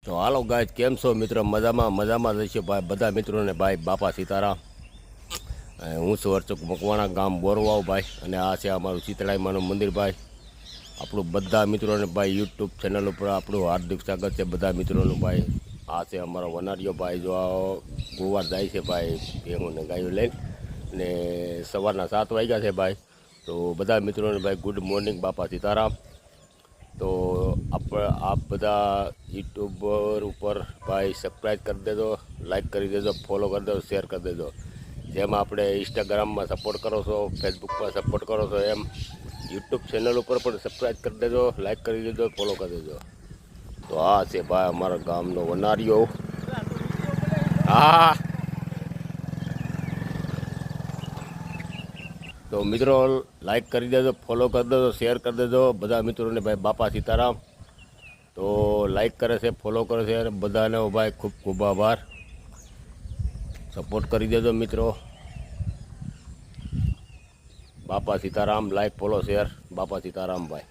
તો હાલો ગાય કેમ છો મિત્રો? મજામાં રહીશું ભાઈ બધા મિત્રોને. ભાઈ બાપા સીતારામ. હું છું અર્ચક મકવાણા, ગામ બોરવાવ ભાઈ. અને આ છે અમારું શીતળાઈમાનું મંદિર ભાઈ. આપણું બધા મિત્રોને ભાઈ યુટ્યુબ ચેનલ ઉપર આપણું હાર્દિક સ્વાગત છે બધા મિત્રોનું ભાઈ. આ છે અમારો વનારીયો ભાઈ. જો ગુવાર જાય છે ભાઈ ભેગુંને ગાયો લઈને, ને સવારના 7 વાગ્યા છે ભાઈ. તો બધા મિત્રોને ભાઈ ગુડ મોર્નિંગ, બાપા સીતારામ. તો આપ બધા યુટ્યુબર ઉપર ભાઈ સબસ્ક્રાઈબ કરી દેજો, લાઈક કરી દેજો, ફોલો કરી દેજો, શેર કરી દેજો. જેમ આપણે ઇન્સ્ટાગ્રામમાં સપોર્ટ કરો છો, ફેસબુકમાં સપોર્ટ કરો છો, એમ યુટ્યુબ ચેનલ ઉપર પણ સબસ્ક્રાઈબ કરી દેજો, લાઈક કરી દેજો, ફોલો કરી દેજો. તો આ છે ભાઈ અમારા ગામનો વનારીયો. હા, તો મિત્રો લાઈક કરી દેજો, ફોલો કરી દેજો, શેર કરી દેજો બધા મિત્રોને ભાઈ. બાપા સીતારામ. તો લાઈક કરે છે, ફોલો કરે છે, અને બધાને ભાઈ ખૂબ ખૂબ આભાર. સપોર્ટ કરી દેજો મિત્રો. બાપા સીતારામ. Like, follow, share. બાપા સીતારામ ભાઈ.